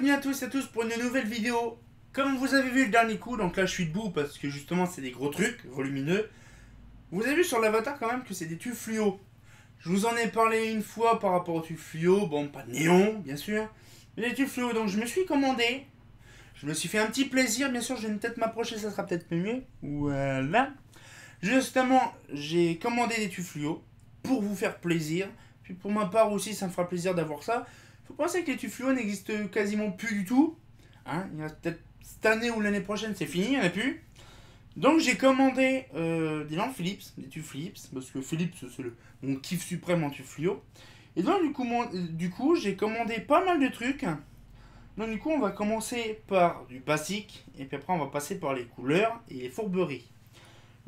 Bienvenue à tous et à tous pour une nouvelle vidéo. Comme vous avez vu le dernier coup, donc là je suis debout parce que justement c'est des gros trucs volumineux. Vous avez vu sur l'avatar quand même que c'est des tubes fluo. Je vous en ai parlé une fois par rapport aux tubes fluo, bon pas de néon bien sûr, mais des tubes fluo. Donc je me suis commandé, je me suis fait un petit plaisir, bien sûr je vais peut-être m'approcher, ça sera peut-être mieux. Voilà. Justement j'ai commandé des tubes fluo pour vous faire plaisir. Puis pour ma part aussi ça me fera plaisir d'avoir ça. Faut penser que les tubes fluo n'existent quasiment plus du tout. Hein, il y a peut-être cette année ou l'année prochaine, c'est fini, il n'y en a plus. Donc j'ai commandé des lampes Philips, des tubes Philips, parce que Philips c'est mon kiff suprême en tube fluo. Et donc du coup j'ai commandé pas mal de trucs. Donc du coup on va commencer par du basique, et puis après on va passer par les couleurs et les fourberies.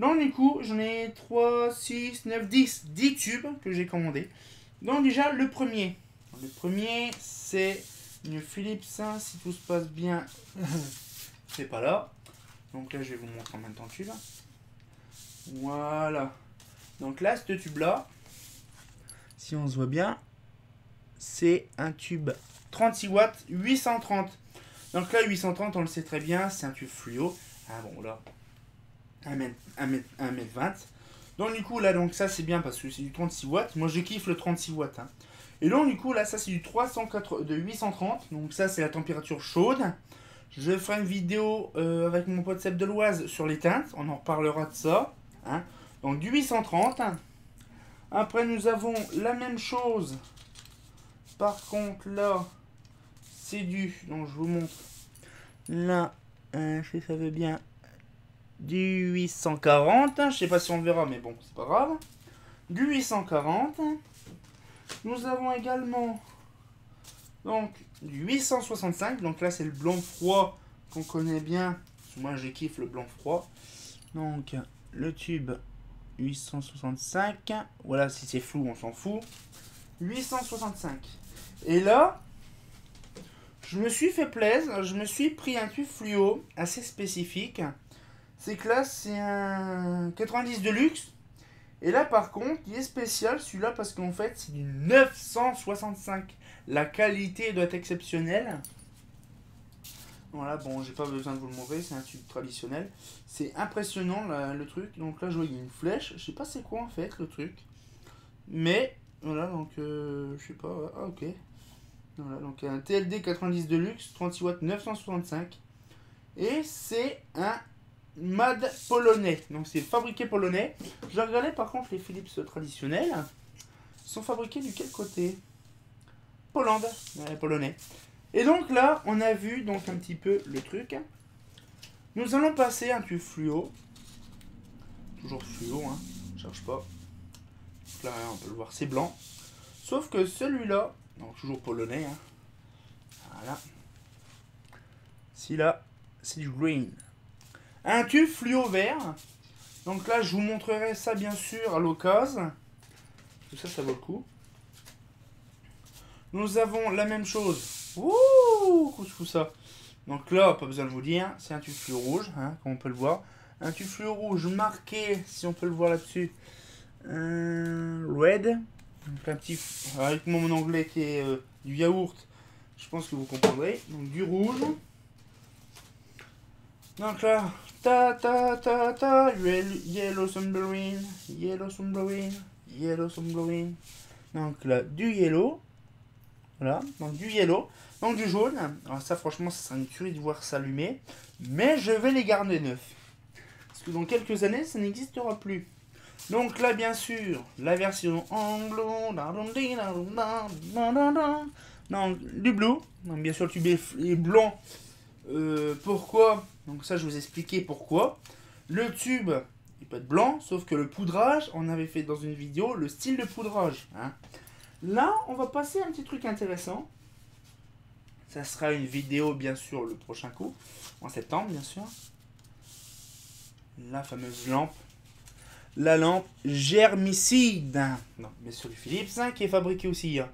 Donc du coup j'en ai 3, 6, 9, 10 tubes que j'ai commandés. Donc déjà le premier. Le premier, c'est une Philips, si tout se passe bien, c'est pas là. Donc là, je vais vous montrer en même temps le tube. Voilà. Donc là, ce tube-là, si on se voit bien, c'est un tube 36 watts, 830. Donc là, 830, on le sait très bien, c'est un tube fluo. Ah bon, là, 1m20. Donc du coup, là, donc ça, c'est bien parce que c'est du 36 watts. Moi, je kiffe le 36 watts. Hein. Et donc du coup là ça c'est du 830, donc ça c'est la température chaude. Je ferai une vidéo avec mon pote Seb Deloise sur les teintes, on en reparlera de ça. Hein. Donc du 830. Après nous avons la même chose, par contre là c'est du, donc je vous montre, là si ça veut bien, du 840, je sais pas si on le verra mais bon c'est pas grave. Du 840. Nous avons également donc du 865, donc là c'est le blanc froid qu'on connaît bien, moi je kiffe le blanc froid. Donc le tube 865, voilà, si c'est flou on s'en fout. 865. Et là, je me suis fait plaisir, je me suis pris un tube fluo assez spécifique. C'est que là c'est un 90 de luxe. Et là par contre, il est spécial celui-là parce qu'en fait c'est du 965. La qualité doit être exceptionnelle. Voilà, bon, j'ai pas besoin de vous le montrer, c'est un tube traditionnel. C'est impressionnant le truc. Donc là je vois il y a une flèche, je sais pas c'est quoi en fait le truc. Mais voilà, donc je sais pas, ah ok. Voilà, donc un TLD 90 Deluxe, 36 watts 965. Et c'est un MAD polonais, donc c'est fabriqué polonais. Je regardais par contre les Philips traditionnels, sont fabriqués du quel côté? Hollande, polonais. Et donc là, on a vu donc un petit peu le truc. Nous allons passer un tube fluo. Toujours fluo, hein, je cherche pas. Donc là, on peut le voir, c'est blanc. Sauf que celui-là, donc toujours polonais, hein. Voilà. Celui-là, c'est du green. Un tube fluo vert. Donc là, je vous montrerai ça bien sûr à l'occasion. Tout ça, ça vaut le coup. Nous avons la même chose. Ouh, qu'est-ce ça. Donc là, pas besoin de vous dire, c'est un tube fluo rouge, hein, comme on peut le voir. Un tube fluo rouge marqué, si on peut le voir là-dessus, red. Donc un petit, avec mon anglais qui est du yaourt, je pense que vous comprendrez. Donc du rouge. Donc là, yellow submarine, yellow submarine, yellow submarine. Donc là, du yellow. Voilà, donc du yellow, donc du jaune. Alors ça franchement ça serait une tuerie de voir s'allumer. Mais je vais les garder neufs. Parce que dans quelques années ça n'existera plus. Donc là bien sûr, la version anglo. Donc du blue. Donc bien sûr le tube est blanc. Pourquoi? Donc ça je vous expliquer pourquoi. Le tube il peut être blanc, sauf que le poudrage, on avait fait dans une vidéo le style de poudrage. Hein. Là, on va passer à un petit truc intéressant. Ça sera une vidéo, bien sûr, le prochain coup. En septembre, bien sûr. La fameuse lampe. La lampe germicide. Non, bien sûr, du Philips, hein, qui est fabriqué aussi. Hein.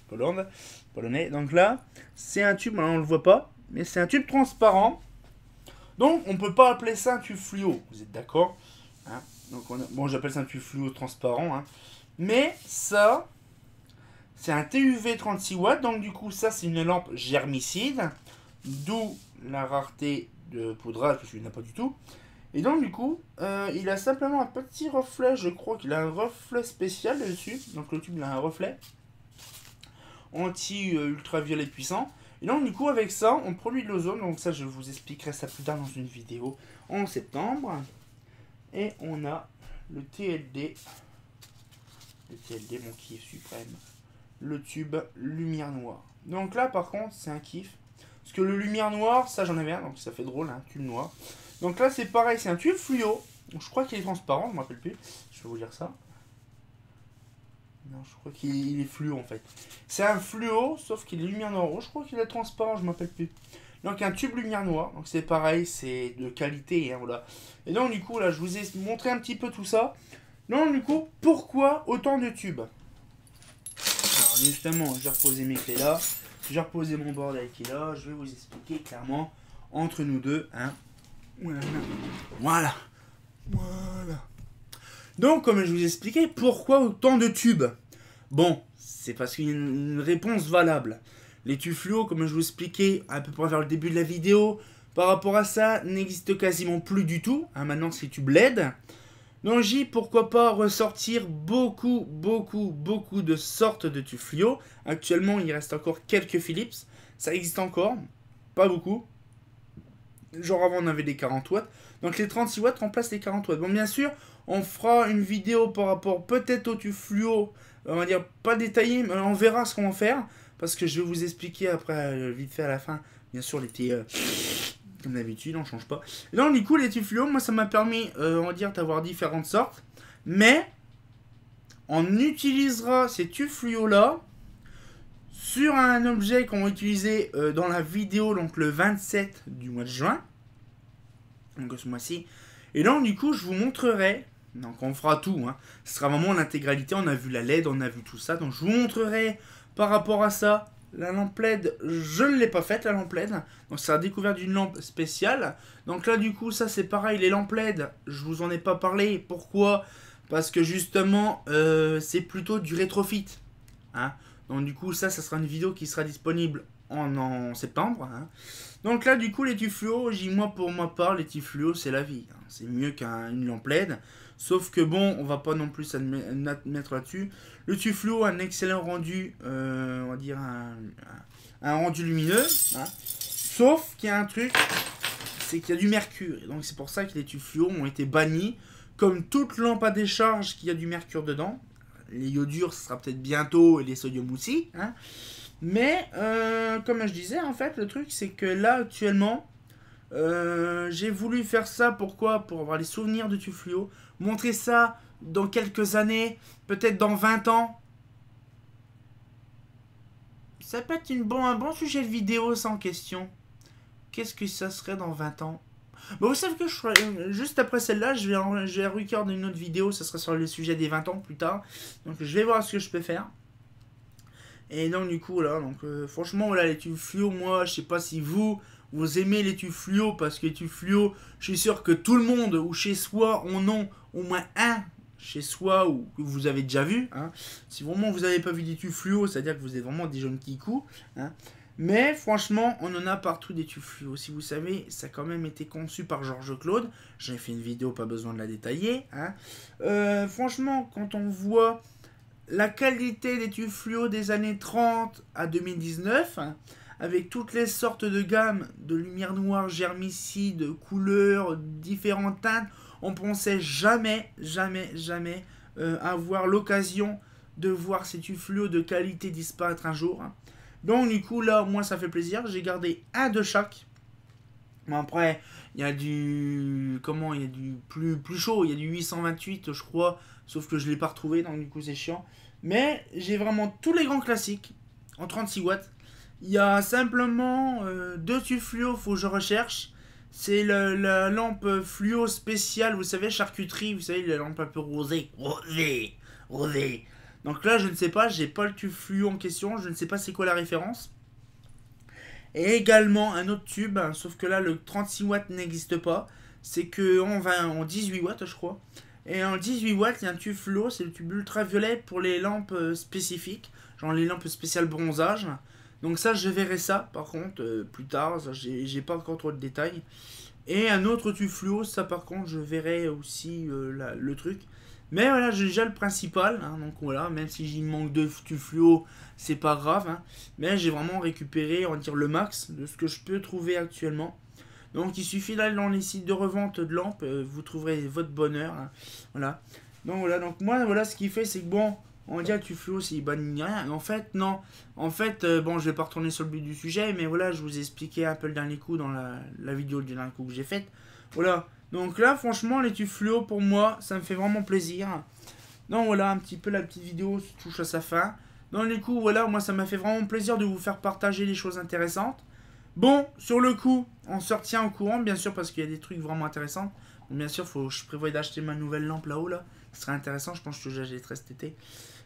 Polonais. Donc là, c'est un tube, on ne le voit pas, mais c'est un tube transparent. Donc, on ne peut pas appeler ça un tube fluo. Vous êtes d'accord? Hein. Donc, bon, j'appelle ça un tube fluo transparent. Hein. Mais ça... C'est un TUV 36 watts, donc du coup ça c'est une lampe germicide, d'où la rareté de poudrage, parce qu'il n'y en a pas du tout. Et donc du coup, il a simplement un petit reflet, je crois qu'il a un reflet spécial dessus, donc le tube il a un reflet anti-ultraviolet puissant. Et donc du coup avec ça, on produit de l'ozone, donc ça je vous expliquerai ça plus tard dans une vidéo en septembre. Et on a le TLD, mon kiff suprême, le tube lumière noire. Donc là par contre c'est un kiff, parce que le lumière noire, ça j'en avais un, donc ça fait drôle, un tube noir. Donc là c'est pareil, c'est un tube fluo, je crois qu'il est transparent, je ne me rappelle plus, je vais vous dire ça. Non, je crois qu'il est fluo en fait. C'est un fluo, sauf qu'il est lumière noire. Je crois qu'il est transparent, je ne m'appelle plus. Donc un tube lumière noire, donc c'est pareil, c'est de qualité, hein, voilà. Et donc du coup là, je vous ai montré un petit peu tout ça. Donc du coup, pourquoi autant de tubes? Alors justement, j'ai reposé mes clés là, j'ai reposé mon bordel qui est là, je vais vous expliquer clairement entre nous deux, hein. Voilà. Donc, comme je vous expliquais, pourquoi autant de tubes? Bon, c'est parce qu'il y a une réponse valable. Les tubes fluo, comme je vous expliquais à peu près vers le début de la vidéo, par rapport à ça, n'existent quasiment plus du tout. Hein, maintenant, c'est tubes LED. Donc, j'ai pourquoi pas ressortir beaucoup de sortes de tubes fluo. Actuellement, il reste encore quelques Philips. Ça existe encore, pas beaucoup. Genre avant, on avait des 40 watts. Donc, les 36 watts remplacent les 40 watts. Bon, bien sûr, on fera une vidéo par rapport peut-être au tube fluo, on va dire pas détaillé, mais on verra ce qu'on va faire. Parce que je vais vous expliquer après, vite fait à la fin, bien sûr, les petits, comme d'habitude, on change pas. Et donc du coup, les tubes fluo, moi ça m'a permis, on va dire, d'avoir différentes sortes. Mais, on utilisera ces tubes fluo là, sur un objet qu'on va utiliser dans la vidéo, donc le 27 du mois de juin. Donc ce mois-ci. Et donc du coup, je vous montrerai. Donc on fera tout, hein. Ce sera vraiment l'intégralité, on a vu la LED, on a vu tout ça. Donc je vous montrerai par rapport à ça. La lampe LED, je ne l'ai pas faite la lampe LED. Donc c'est la découverte d'une lampe spéciale. Donc là du coup ça c'est pareil, les lampes LED, je vous en ai pas parlé. Pourquoi? Parce que justement c'est plutôt du rétrofit. Hein. Donc du coup ça sera une vidéo qui sera disponible en septembre. Hein. Donc là du coup les tubes fluo, moi pour ma part les tubes fluo c'est la vie. Hein. C'est mieux qu'une lampe LED. Sauf que bon, on va pas non plus mettre là-dessus. Le tube fluo a un excellent rendu, on va dire un rendu lumineux. Hein. Sauf qu'il y a un truc, c'est qu'il y a du mercure. Et donc c'est pour ça que les tubes fluo ont été bannis. Comme toute lampe à décharge qui a du mercure dedans. Les iodures, ce sera peut-être bientôt, et les sodium aussi. Hein. Mais, comme je disais, en fait, le truc, c'est que là, actuellement, j'ai voulu faire ça, pourquoi? Pour avoir les souvenirs de tubes fluo. Montrer ça dans quelques années, peut-être dans 20 ans. Ça peut être un bon sujet de vidéo sans question. Qu'est-ce que ça serait dans 20 ans? Bon, vous savez que juste après celle-là, je vais recorder une autre vidéo, ça sera sur le sujet des 20 ans plus tard. Donc je vais voir ce que je peux faire. Et donc du coup, là, donc, franchement, voilà, les tubes fluo, moi, je sais pas si vous aimez les tubes fluo, parce que les tubes fluo, je suis sûr que tout le monde, ou chez soi, en ont au moins un chez soi, ou que vous avez déjà vu. Hein. Si vraiment vous n'avez pas vu des tubes fluo, c'est-à-dire que vous êtes vraiment des jeunes kikous. Hein. Mais franchement, on en a partout des tubes fluo. Si vous savez, ça a quand même été conçu par Georges Claude. J'avais fait une vidéo, pas besoin de la détailler. Hein. Franchement, quand on voit la qualité des tubes fluo des années 30 à 2019, hein, avec toutes les sortes de gammes de lumière noire, germicide, couleurs, différentes teintes, on pensait jamais avoir l'occasion de voir ces tubes fluo de qualité disparaître un jour. Hein. Donc du coup là, moi ça fait plaisir, j'ai gardé un de chaque. Bon, après, il y a du plus chaud, il y a du 828 je crois, sauf que je ne l'ai pas retrouvé, donc du coup c'est chiant. Mais j'ai vraiment tous les grands classiques en 36 watts. Il y a simplement deux tubes fluo, faut que je recherche. C'est la lampe fluo spéciale, vous savez, charcuterie, vous savez, la lampe un peu rosée. Rosée. Donc là, je ne sais pas, j'ai pas le tube fluo en question, je ne sais pas c'est quoi la référence. Et également un autre tube, hein, sauf que là, le 36 watts n'existe pas. C'est que en 18 watts, je crois. Et en 18 watts, il y a un tube fluo, c'est le tube ultraviolet pour les lampes spécifiques, genre les lampes spéciales bronzage. Donc ça, je verrai ça, par contre, plus tard, j'ai pas encore trop de détails. Et un autre tube fluo, ça par contre, je verrai aussi le truc. Mais voilà, j'ai déjà le principal, hein, donc voilà, même si j'y manque de tube fluo, c'est pas grave. Hein, mais j'ai vraiment récupéré, on va dire, le max de ce que je peux trouver actuellement. Donc il suffit d'aller dans les sites de revente de lampes, vous trouverez votre bonheur. Hein, voilà. Donc voilà, donc moi, voilà, ce qui fait, c'est que bon, on dit, tu fluo, c'est bonne ni rien. En fait, non. En fait, bon, je vais pas retourner sur le but du sujet, mais voilà, je vous ai expliqué un peu le dernier coup dans la vidéo du dernier coup que j'ai faite. Voilà. Donc là, franchement, les tubes fluo, pour moi, ça me fait vraiment plaisir. Donc voilà, un petit peu la petite vidéo touche à sa fin. Donc du coup, voilà, moi, ça m'a fait vraiment plaisir de vous faire partager des choses intéressantes. Bon, sur le coup, on se retient au courant, bien sûr, parce qu'il y a des trucs vraiment intéressants. Bon, bien sûr, je prévois d'acheter ma nouvelle lampe là-haut, là. Ce serait intéressant, je pense que j'achèterai cet été.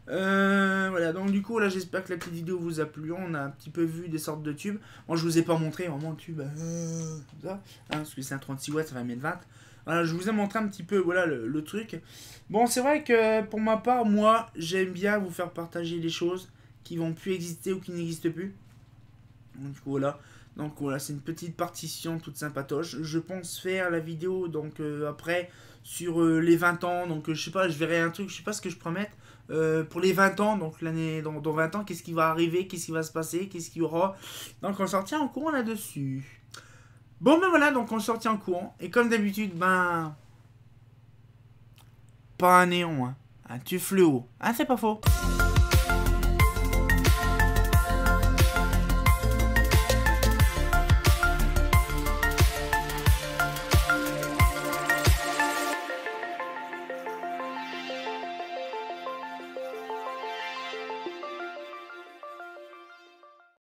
Voilà, donc du coup, là, j'espère que la petite vidéo vous a plu. On a un petit peu vu des sortes de tubes. Moi, je vous ai pas montré vraiment le tube, ça, hein, parce que c'est un 36 watts, ça va mettre 20. Voilà, je vous ai montré un petit peu, voilà, le truc. Bon, c'est vrai que, pour ma part, moi, j'aime bien vous faire partager des choses qui vont plus exister ou qui n'existent plus. Donc, du coup, voilà. Donc voilà, c'est une petite partition toute sympatoche. Je pense faire la vidéo donc après sur les 20 ans. Donc je sais pas, je verrai un truc, je sais pas ce que je promette. Pour les 20 ans, donc l'année dans 20 ans, qu'est-ce qui va arriver, qu'est-ce qui va se passer, qu'est-ce qu'il y aura. Donc on sortira en courant là-dessus. Bon ben voilà, donc on sortit en courant. Et comme d'habitude, ben... Pas un néon, hein. Un tube fluo. Hein, c'est pas faux.